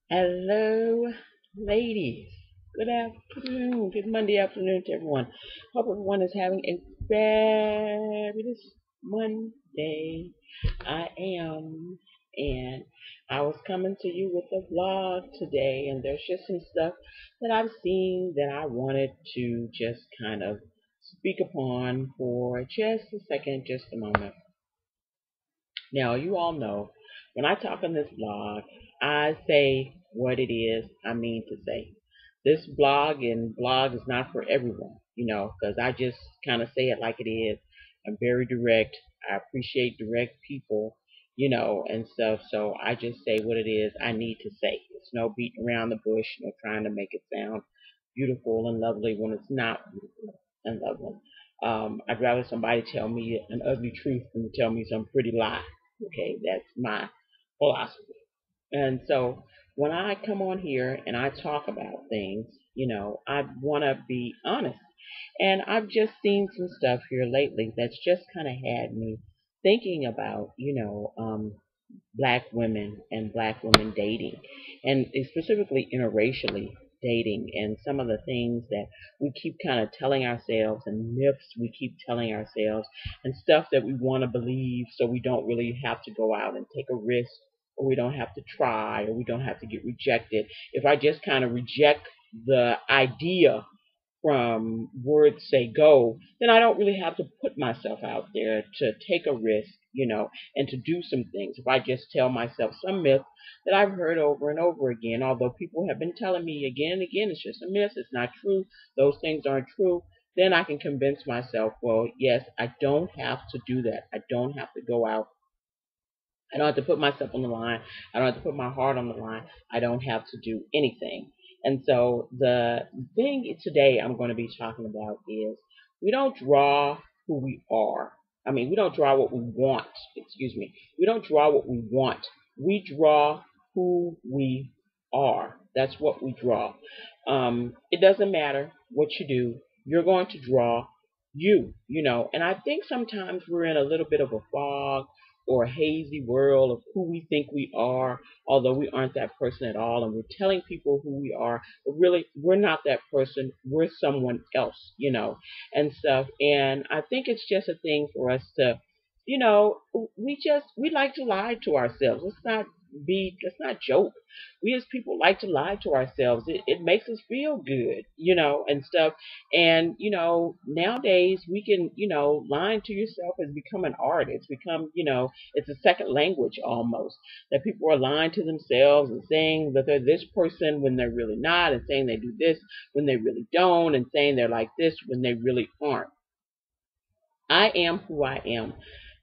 Hello, ladies. Good afternoon. Good Monday afternoon to everyone. Hope everyone is having a fabulous Monday. I am, and I was coming to you with a vlog today, and there's just some stuff that I've seen that I wanted to just kind of speak upon for just a second, just a moment. Now, you all know when I talk on this blog, I say what it is I mean to say. This blog is not for everyone, because I just kind of say it like it is. I'm very direct. I appreciate direct people, and stuff. So I just say what it is I need to say. It's no beating around the bush, no trying to make it sound beautiful and lovely when it's not beautiful and lovely. I'd rather somebody tell me an ugly truth than tell me some pretty lie. Okay, that's my philosophy. And so when I come on here and I talk about things, I want to be honest. And I've just seen some stuff here lately that's just kind of had me thinking about, black women and black women dating, and specifically interracially dating, and some of the things that we keep kind of telling ourselves and myths we keep telling ourselves and stuff that we want to believe so we don't really have to go out and take a risk, or we don't have to try, or we don't have to get rejected. If I just kind of reject the idea from words say go, then I don't really have to put myself out there to take a risk, and to do some things. If I just tell myself some myth that I've heard over and over again, although people have been telling me again and again, it's just a myth, it's not true, those things aren't true, then I can convince myself, well, yes, I don't have to do that. I don't have to go out. I don't have to put myself on the line. I don't have to put my heart on the line. I don't have to do anything. And so the thing today I'm going to be talking about is we don't draw who we are. I mean, we don't draw what we want. Excuse me. We don't draw what we want. We draw who we are. That's what we draw. It doesn't matter what you do. You're going to draw you. And I think sometimes we're in a little bit of a fog or a hazy world of who we think we are, although we aren't that person at all. And we're telling people who we are, but really, we're not that person. We're someone else, and stuff. And I think it's just a thing for us to, we like to lie to ourselves. Let's not joke. We as people like to lie to ourselves. It makes us feel good, and stuff. And, nowadays we can, lying to yourself has become an art. It's become, it's a second language almost. That people are lying to themselves and saying that they're this person when they're really not, and saying they do this when they really don't, and saying they're like this when they really aren't. I am who I am.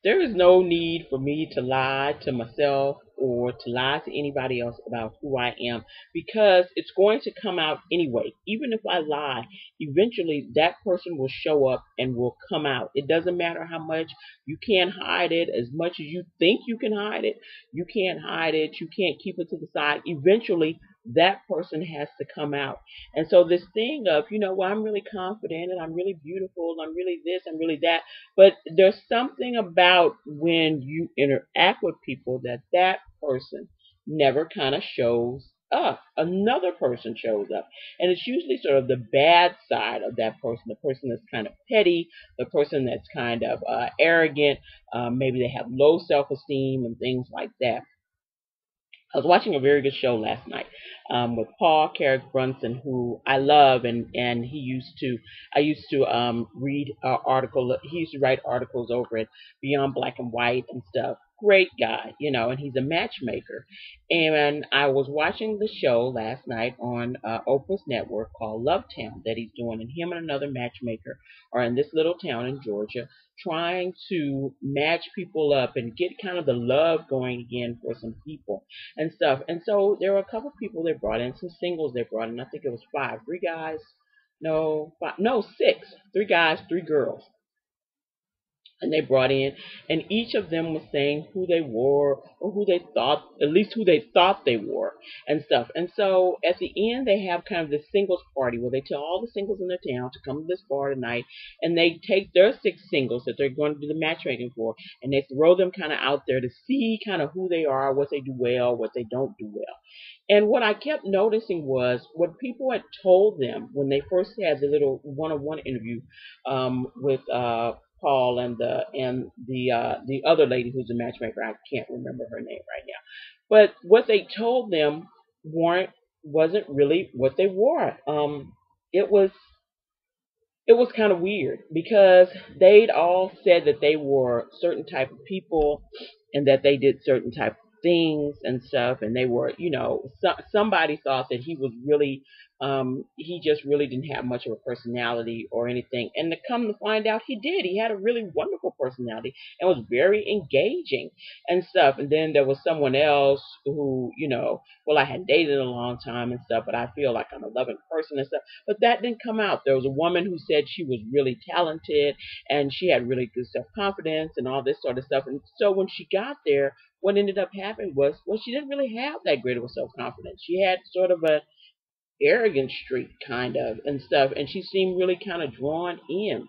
There is no need for me to lie to myself or to lie to anybody else about who I am, because it's going to come out anyway. Even if I lie, eventually that person will show up and will come out. It doesn't matter how much you can't hide it, as much as you think you can hide it. You can't hide it. You can't keep it to the side. Eventually, that person has to come out. And so this thing of, well, I'm really confident and I'm really beautiful and I'm really this, I'm really that. But there's something about when you interact with people that person never kind of shows up. Another person shows up. And it's usually sort of the bad side of that person, the person that's kind of petty, the person that's kind of arrogant. Maybe they have low self-esteem and things like that. I was watching a very good show last night with Paul Carrick Brunson, who I love, and I used to read article. He used to write articles over at Beyond Black and White and stuff. Great guy, and he's a matchmaker. And I was watching the show last night on Oprah's network called Love Town that he's doing, and him and another matchmaker are in this little town in Georgia trying to match people up and get kind of the love going again for some people and stuff. And so there were a couple of people they brought in, some singles they brought in. I think it was five, three guys, no, five, no, six, three guys, three girls. and they brought in, and each of them was saying who they were, or who they thought, at least who they thought they were, and stuff. And so at the end, they have kind of this singles party where they tell all the singles in the town to come to this bar tonight, and they take their six singles that they're going to do the matchmaking for, and they throw them kind of out there to see kind of who they are, what they do well, what they don't do well. And what I kept noticing was what people had told them when they first had the little one-on-one interview with Paul and the other lady who's a matchmaker. I can't remember her name right now. But what they told them wasn't really what they were. It was it was kind of weird because they'd all said that they were certain type of people and that they did certain type of things and stuff, and they were, somebody thought that he was really he just really didn't have much of a personality or anything, and to come to find out he did. He had a really wonderful personality and was very engaging and stuff. And then there was someone else who, well, I had dated a long time and stuff, but I feel like I'm a loving person and stuff. But that didn't come out. There was a woman who said she was really talented and she had really good self-confidence and all this sort of stuff. And so when she got there, what ended up happening was, well, she didn't really have that great of a self-confidence. She had sort of a arrogant streak, kind of, and stuff, and she seemed really kind of drawn in.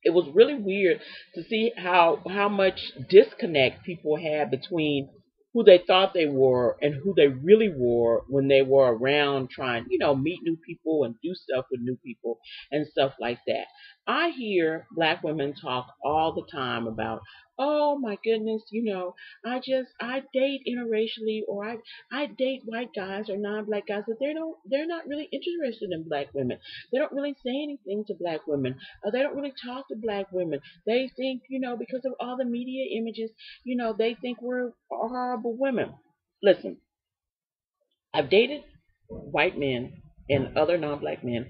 It was really weird to see how much disconnect people had between who they thought they were and who they really were when they were around trying, meet new people and do stuff with new people and stuff like that. I hear black women talk all the time about, oh my goodness, I date interracially, or I date white guys or non-black guys, but they're not really interested in black women. They don't really say anything to black women. They don't really talk to black women. They think, because of all the media images, they think we're horrible women. Listen, I've dated white men and other non-black men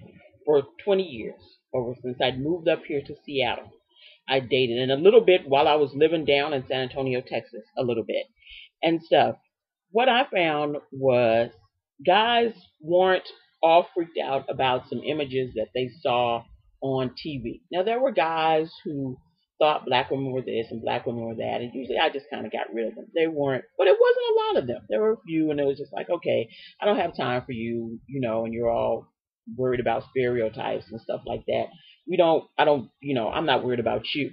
for 20 years, over since I'd moved up here to Seattle. I dated, and a little bit while I was living down in San Antonio, Texas, a little bit and stuff. What I found was guys weren't all freaked out about some images that they saw on TV. Now, there were guys who thought black women were this and black women were that, and usually I just kind of got rid of them. They weren't, but it wasn't a lot of them. There were a few, and it was just like, okay, I don't have time for you, and you're all worried about stereotypes and stuff like that. I'm not worried about you.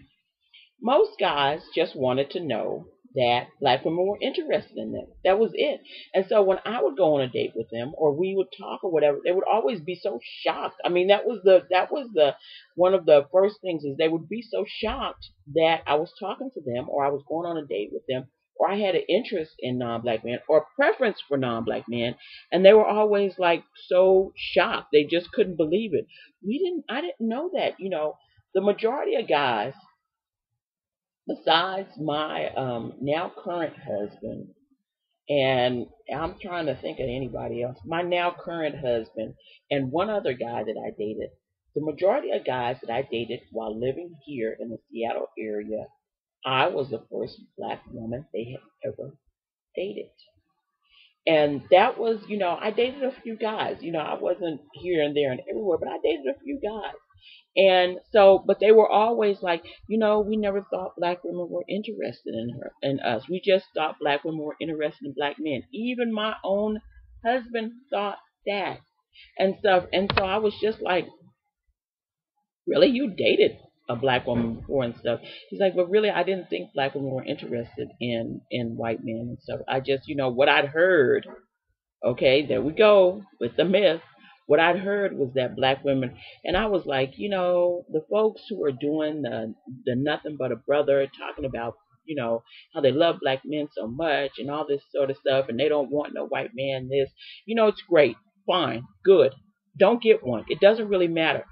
Most guys just wanted to know that black women were interested in them. That was it. And so when I would go on a date with them, or we would talk or whatever, they would always be so shocked. I mean, that was the one of the first things, is they would be so shocked that I was talking to them, or I was going on a date with them, or I had an interest in non-black men or preference for non-black men, and they were always like so shocked. They just couldn't believe it. I didn't know that. The majority of guys, besides my now current husband, and I'm trying to think of anybody else, my now current husband and one other guy that I dated, the majority of guys that I dated while living here in the Seattle area, I was the first black woman they had ever dated. And that was, I dated a few guys. I wasn't here and there and everywhere, but I dated a few guys. And so, but they were always like, we never thought black women were interested in us. We just thought black women were interested in black men. Even my own husband thought that and stuff. And so I was just like, really, you dated a black woman before and stuff? He's like, but really, I didn't think black women were interested in white men and stuff. I just, what I'd heard. Okay, there we go with the myth. What I'd heard was that black women, and I was like, the folks who are doing the nothing but a brother, talking about, how they love black men so much and all this sort of stuff, and they don't want no white man this, it's great, fine, good. Don't get one. It doesn't really matter.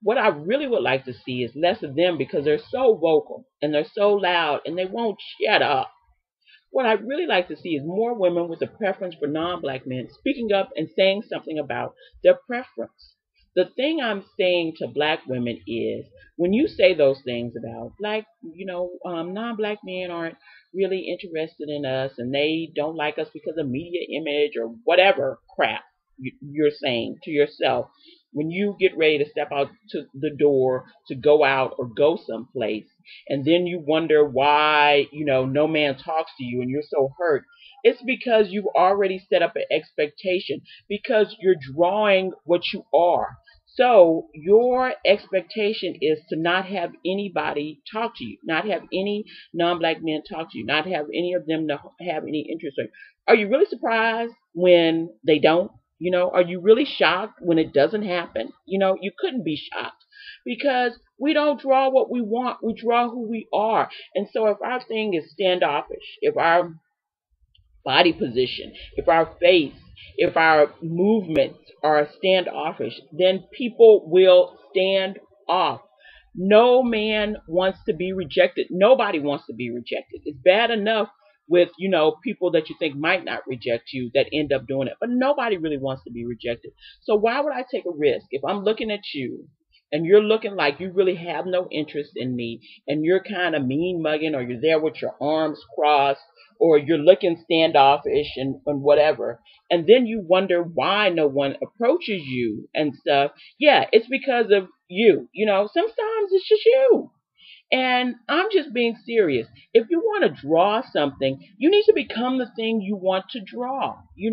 What I really would like to see is less of them, because they're so vocal and they're so loud and they won't shut up. What I'd really like to see is more women with a preference for non-black men speaking up and saying something about their preference. The thing I'm saying to black women is, when you say those things about non-black men aren't really interested in us and they don't like us because of media image or whatever crap you're saying to yourself, when you get ready to step out to the door to go out or go someplace, and then you wonder why, no man talks to you and you're so hurt. It's because you've already set up an expectation, because you're drawing what you are. So your expectation is to not have anybody talk to you, not have any non-black men talk to you, not have any of them to have any interest in you. Are you really surprised when they don't? Are you really shocked when it doesn't happen? You couldn't be shocked, because we don't draw what we want. We draw who we are. And so if our thing is standoffish, if our body position, if our face, if our movements are standoffish, then people will stand off. No man wants to be rejected. Nobody wants to be rejected. It's bad enough with, people that you think might not reject you that end up doing it. But nobody really wants to be rejected. So why would I take a risk if I'm looking at you and you're looking like you really have no interest in me, and you're kind of mean mugging, or you're there with your arms crossed, or you're looking standoffish and whatever, and then you wonder why no one approaches you and stuff. Yeah, it's because of you. Sometimes it's just you. And I'm just being serious. If you want to draw something, you need to become the thing you want to draw. You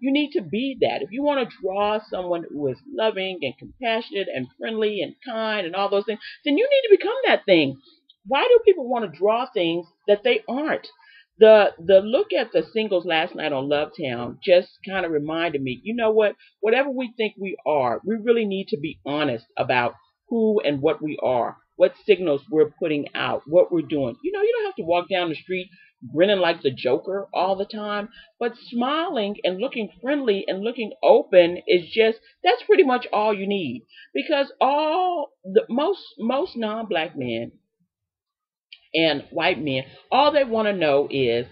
need to be that. If you want to draw someone who is loving and compassionate and friendly and kind and all those things, then you need to become that thing. Why do people want to draw things that they aren't? The look at the singles last night on Lovetown just kind of reminded me, you know what? Whatever we think we are, we really need to be honest about who and what we are, what signals we're putting out, what we're doing. You don't have to walk down the street grinning like the Joker all the time, but smiling and looking friendly and looking open that's pretty much all you need. Because most non-black men and white men, all they want to know is,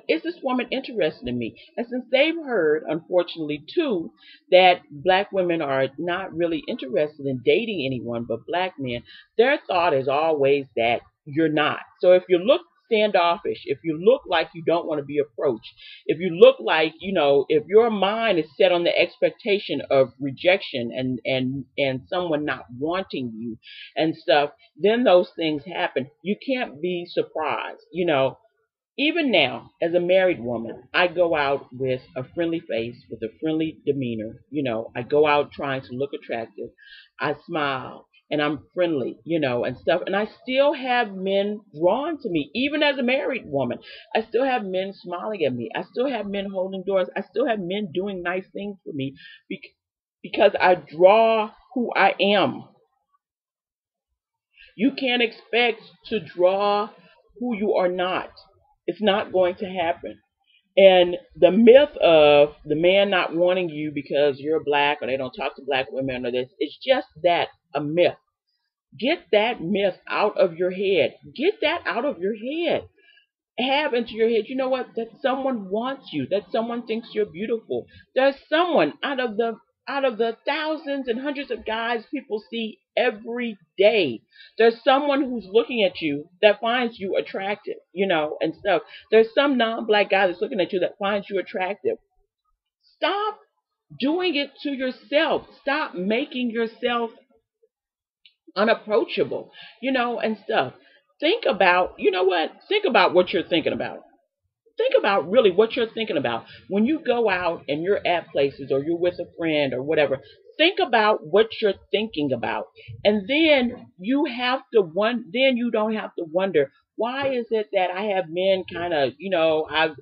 is this woman interested in me? And since they've heard, unfortunately, too, that black women are not really interested in dating anyone but black men, their thought is always that you're not. So if you look standoffish, if you look like you don't want to be approached, if you look like, if your mind is set on the expectation of rejection and someone not wanting you and stuff, then those things happen. You can't be surprised. Even now, as a married woman, I go out with a friendly face, with a friendly demeanor. I go out trying to look attractive. I smile and I'm friendly, and stuff. And I still have men drawn to me, even as a married woman. I still have men smiling at me. I still have men holding doors. I still have men doing nice things for me because I draw who I am. You can't expect to draw who you are not. It's not going to happen. And the myth of the man not wanting you because you're black or they don't talk to black women or this, it's just that, a myth. Get that myth out of your head. Get that out of your head. Have into your head, that someone wants you, that someone thinks you're beautiful. There's someone out of the thousands and hundreds of guys people see every day. There's someone who's looking at you that finds you attractive, and stuff. There's some non-black guy that's looking at you that finds you attractive. Stop doing it to yourself. Stop making yourself unapproachable, and stuff. Think about, Think about what you're thinking about. Think about really what you're thinking about. When you go out and you're at places or you're with a friend or whatever, think about what you're thinking about. And then then you don't have to wonder, why is it that I have men kind of,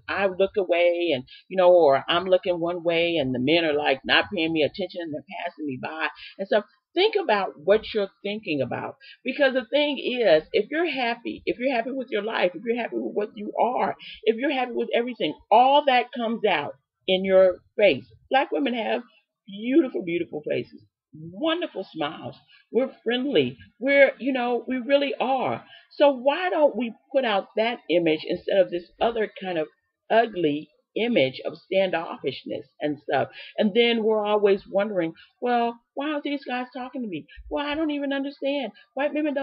I look away and, or I'm looking one way and the men are like not paying me attention and they're passing me by and stuff. Think about what you're thinking about. Because the thing is, if you're happy with your life, if you're happy with what you are, if you're happy with everything, all that comes out in your face. Black women have beautiful, beautiful faces, wonderful smiles. We're friendly. We really are. So why don't we put out that image instead of this other kind of ugly image of standoffishness and stuff? And then we're always wondering, well, why aren't these guys talking to me? Well, I don't even understand. White men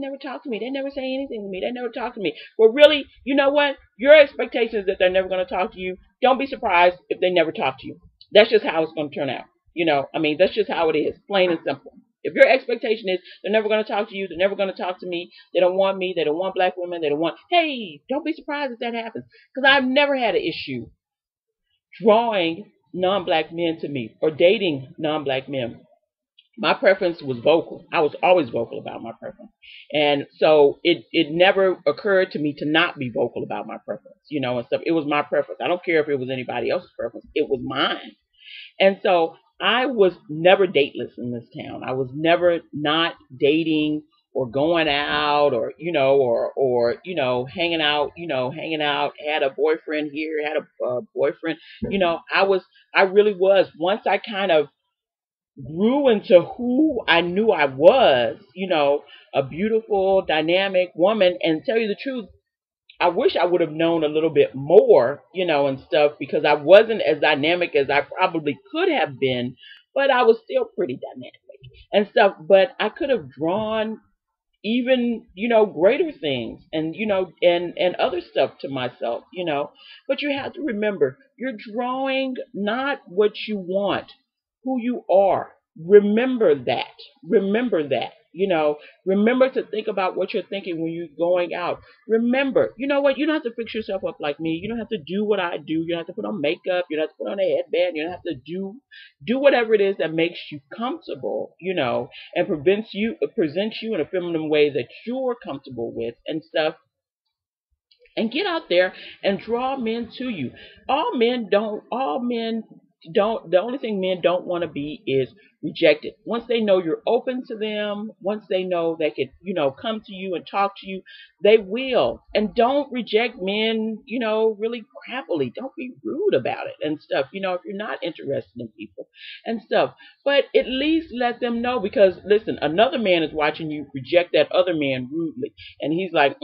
never talk to me. They never say anything to me. They never talk to me. Well, really, you know what? Your expectation is that they're never going to talk to you. Don't be surprised if they never talk to you. That's just how it's going to turn out. That's just how it is, plain and simple. If your expectation is they're never going to talk to you, they're never going to talk to me, they don't want me, they don't want black women, they don't want, hey, don't be surprised if that happens. Because I've never had an issue drawing non-black men to me or dating non-black men. My preference was vocal. I was always vocal about my preference. And so it never occurred to me to not be vocal about my preference, and stuff. It was my preference. I don't care if it was anybody else's preference. It was mine. And so I was never dateless in this town. I was never not dating or going out or, hanging out, had a boyfriend here, had a boyfriend, I really was. Once I kind of grew into who I knew I was, a beautiful, dynamic woman. And tell you the truth, I wish I would have known a little bit more, and stuff, because I wasn't as dynamic as I probably could have been, but I was still pretty dynamic and stuff. But I could have drawn even, greater things and, and other stuff to myself, But you have to remember, you're drawing not what you want, who you are. Remember that. Remember that. Remember to think about what you're thinking when you're going out. Remember, you know what? You don't have to fix yourself up like me. You don't have to do what I do. You don't have to put on makeup. You don't have to put on a headband. You don't have to do whatever it is that makes you comfortable, and presents you in a feminine way that you're comfortable with and stuff. And get out there and draw men to you. The only thing men don't want to be is rejected. Once they know you're open to them, once they know they could, come to you and talk to you, they will. And don't reject men, really crappily. Don't be rude about it and stuff, if you're not interested in people and stuff. But at least let them know, because listen, another man is watching you reject that other man rudely. And he's like,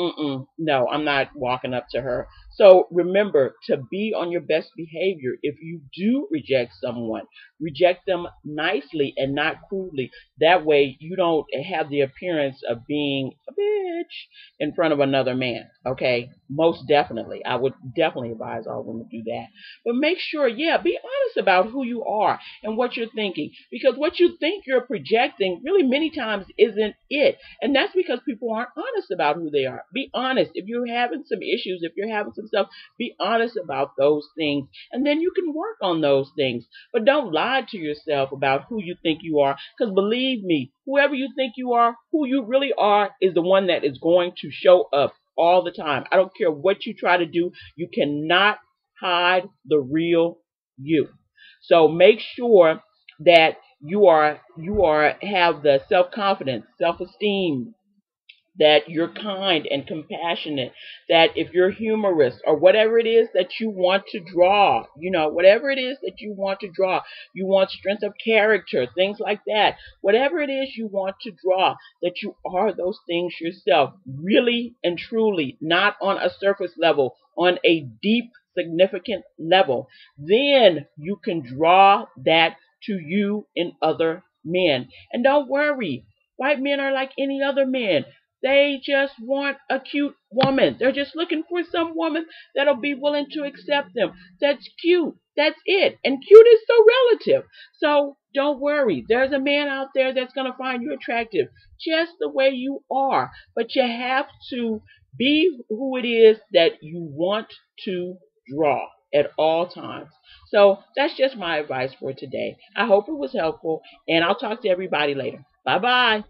no, I'm not walking up to her. So remember to be on your best behavior. If you do reject someone, reject them nicely and not crudely. That way you don't have the appearance of being a bitch in front of another man. Okay? Most definitely. I would definitely advise all women to do that. But make sure, be honest about who you are and what you're thinking. Because what you think you're projecting really many times isn't it. And that's because people aren't honest about who they are. Be honest. If you're having some issues, if you're having some stuff, be honest about those things. And then you can work on those things. But don't lie to yourself about who you think you are. Because believe me, whoever you think you are, who you really are is the one that is going to show up all the time. I don't care what you try to do. You cannot hide the real you. So make sure that you have the self-confidence, self-esteem, that you're kind and compassionate, that if you're humorous or whatever it is that you want to draw, whatever it is that you want to draw, you want strength of character, things like that, whatever it is you want to draw, that you are those things yourself, really and truly, not on a surface level, on a deep, significant level. Then you can draw that to you in other men. And don't worry, white men are like any other men. They just want a cute woman. They're just looking for some woman that'll be willing to accept them. That's cute. That's it. And cute is so relative. So don't worry. There's a man out there that's going to find you attractive just the way you are. But you have to be who it is that you want to draw at all times. So that's just my advice for today. I hope it was helpful, and I'll talk to everybody later. Bye-bye.